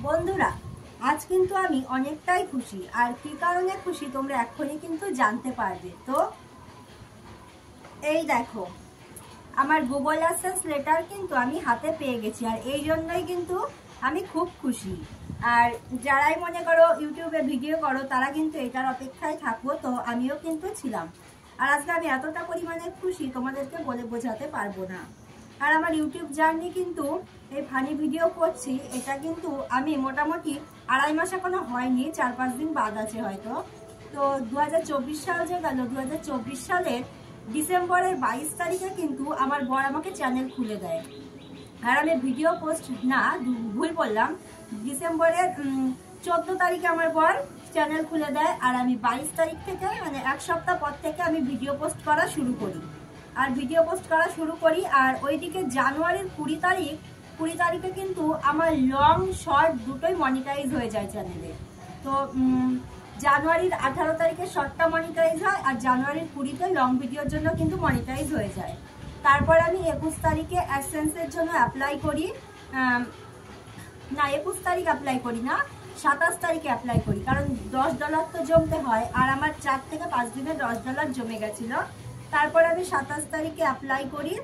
বন্ধুরা আজ কিন্তু আমি অনেকটাই খুশি। আর কি কারণে খুশি তোমরা এখনই কিন্তু জানতে পারবে। তো এই দেখো, আমার গুগল অ্যাডসেন্স লেটার কিন্তু আমি হাতে পেয়ে গেছি, আর এই জন্যই কিন্তু আমি খুব খুশি। আর যারাই মনে করো ইউটিউবে ভিডিও করো তারা কিন্তু এটার অপেক্ষায় থাকবো, তো আমিও কিন্তু ছিলাম। আর আজকে আমি এতটা পরিমাণে খুশি তোমাদেরকে বলে বোঝাতে পারবো না। আর আমার ইউটিউব জার্নি কিন্তু এই ফানি ভিডিও করছি, এটা কিন্তু আমি মোটামুটি 2.5 মাস এখনো হয়নি, 4-5 দিন বাদ আছে হয়তো। তো 2024 সাল যে গেল, 2024 সালের ডিসেম্বরের 22 তারিখে কিন্তু আমার বর আমাকে চ্যানেল খুলে দেয়। আর আমি ভিডিও পোস্ট না, ভুল বললাম, ডিসেম্বরের 14 তারিখে আমার বর চ্যানেল খুলে দেয়। আর আমি 22 তারিখ থেকে মানে এক সপ্তাহ পর থেকে আমি ভিডিও পোস্ট করা শুরু করি। আর ওইদিকে জানুয়ারির 20 তারিখে কিন্তু আমার লং শর্ট দুটোই মনিটাইজ হয়ে যায় চ্যানেলে। তো জানুয়ারির 18 তারিখে শর্টটা মনিটাইজ হয়, আর জানুয়ারির 20-তে লং ভিডিওর জন্য কিন্তু মনিটাইজ হয়ে যায়। তারপর আমি 21 তারিখে অ্যাডসেন্সের জন্য অ্যাপ্লাই করি। না, 21 তারিখ অ্যাপ্লাই করি না, 27 তারিখে অ্যাপ্লাই করি, কারণ $10 তো জমতে হয়। আর আমার 4 থেকে 5 দিনে $10 জমে গেছিল। তারপর আমি 27 তারিখে অ্যাপ্লাই করি,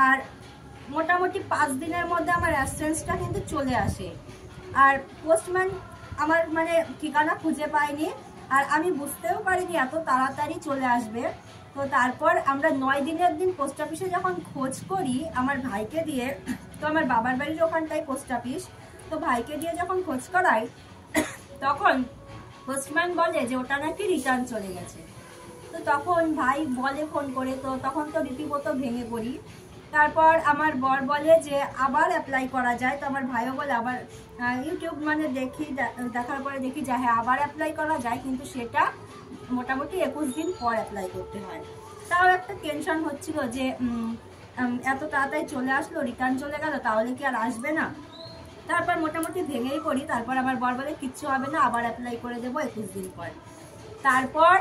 আর মোটামুটি 5 দিনের মধ্যে আমার অ্যাডসেন্সটা কিন্তু চলে আসে। আর পোস্টম্যান আমার মানে ঠিকানা খুঁজে পায়নি, আর আমি বুঝতেও পারিনি এত তাড়াতাড়ি চলে আসবে। তো তারপর আমরা 9 দিনের দিন পোস্ট অফিসে যখন খোঁজ করি আমার ভাইকে দিয়ে, তো আমার বাবার বাড়ির ওখানটাই পোস্ট অফিস, তো ভাইকে দিয়ে যখন খোঁজ করাই তখন পোস্টম্যান বলে যে ওটা নাকি রিটার্ন চলে গেছে। তো তখন ভাই বলে ফোন করে, তো তখন তো রীতিমতো ভেঙে পড়ি। তারপর আমার বর বলে যে আবার অ্যাপ্লাই করা যায়, তো আমার ভাইও বলে আবার ইউটিউব মানে দেখার পরে দেখি যে হ্যাঁ আবার অ্যাপ্লাই করা যায়, কিন্তু সেটা মোটামুটি 21 দিন পর অ্যাপ্লাই করতে হয়। তাও একটা টেনশন হচ্ছিল যে এত তাড়াতাড়ি চলে আসলো, রিটার্ন চলে গেল, তাহলে কি আর আসবে না। তারপর মোটামুটি ভেঙেই পড়ি। তারপর আমার বর বলে কিচ্ছু হবে না, আবার অ্যাপ্লাই করে দেবো 21 দিন পর। তারপর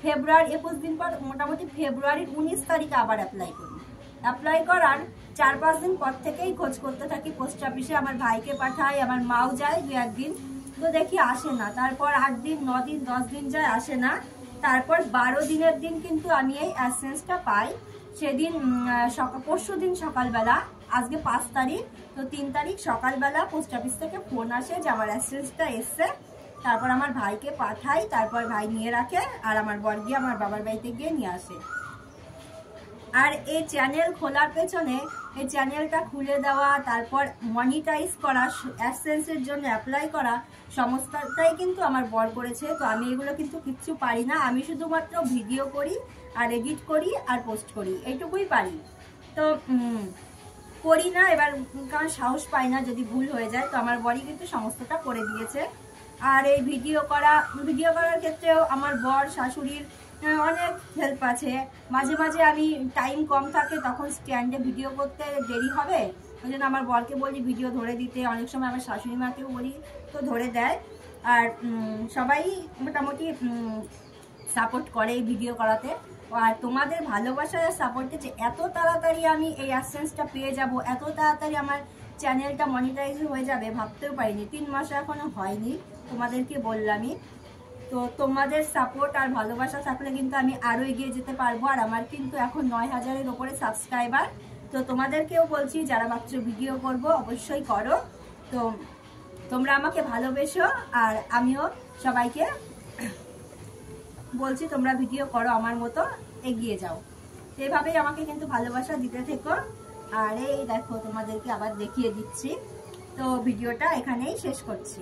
ফেব্রুয়ারি 21 দিন পর মোটামুটি ফেব্রুয়ারির 19 তারিখে আবার অ্যাপ্লাই করি। অ্যাপ্লাই করার 4-5 দিন পর থেকেই খোঁজ করতে থাকি পোস্ট অফিসে, আমার ভাইকে পাঠাই, আমার মাও যায় 2-1 দিন, তো দেখি আসে না। তারপর 8 দিন, 9 দিন, 10 দিন যায়, আসে না। তারপর 12 দিনের দিন কিন্তু আমি এই অ্যাডসেন্সটা পাই। সেদিন পরশু দিন সকালবেলা, আজকে 5 তারিখ, তো 3 তারিখ সকালবেলা পোস্ট অফিস থেকে ফোন আসে যে আমার অ্যাডসেন্সটা এসছে। তারপর আমার ভাইকে পাঠাই, তারপর ভাই নিয়ে রাখে, আর আমার বর গিয়ে আমার বাবার বাড়িতে গিয়ে নিয়ে আসে। আর এই চ্যানেল খোলার পেছনে, এই চ্যানেলটা খুলে দেওয়া, তারপর মনিটাইজ করা, অ্যাডসেন্সের জন্য অ্যাপ্লাই করা, সমস্তটাই কিন্তু আমার বর করেছে। তো আমি এগুলো কিন্তু কিচ্ছু পারি না, আমি শুধুমাত্র ভিডিও করি আর এডিট করি আর পোস্ট করি, এইটুকুই পারি। তো করি না এবার, কারণ সাহস পাই না যদি ভুল হয়ে যায়। তো আমার বরই কিন্তু সমস্তটা করে দিয়েছে। আর এই ভিডিও করার ক্ষেত্রেও আমার বর শাশুড়ির অনেক হেল্প আছে। মাঝে মাঝে আমি টাইম কম থাকে, তখন স্ট্যান্ডে ভিডিও করতে দেরি হবে, ওই জন্য আমার বরকে বলি ভিডিও ধরে দিতে। অনেক সময় আমার শাশুড়ি মাকেও বলি, তো ধরে দেয়। আর সবাই মোটামুটি সাপোর্ট করে এই ভিডিও করাতে। আর তোমাদের ভালোবাসা আর সাপোর্টে যে এত তাড়াতাড়ি আমি এই অ্যাডসেন্সটা পেয়ে যাব, এত তাড়াতাড়ি আমার চ্যানেলটা মনিটাইজ হয়ে যাবে ভাবতেও পারিনি। 3 মাস এখনো হয়নি, তোমাদেরকে বললামই। তো তোমাদের সাপোর্ট আর ভালোবাসা থাকলে কিন্তু আমি আরো এগিয়ে যেতে পারবো। আর আমার কিন্তু এখন 9,000-এর ওপরে সাবস্ক্রাইবার। তো তোমাদেরকেও বলছি যারা ভাবছো ভিডিও করব, অবশ্যই করো। তো তোমরা আমাকে ভালোবেসো, আর আমিও সবাইকে বলছি তোমরা ভিডিও করো, আমার মতো এগিয়ে যাও। এইভাবেই আমাকে কিন্তু ভালোবাসা দিতে থেকো। আর এই দেখো তোমাদেরকে আবার দেখিয়ে দিচ্ছি। তো ভিডিওটা এখানেই শেষ করছি।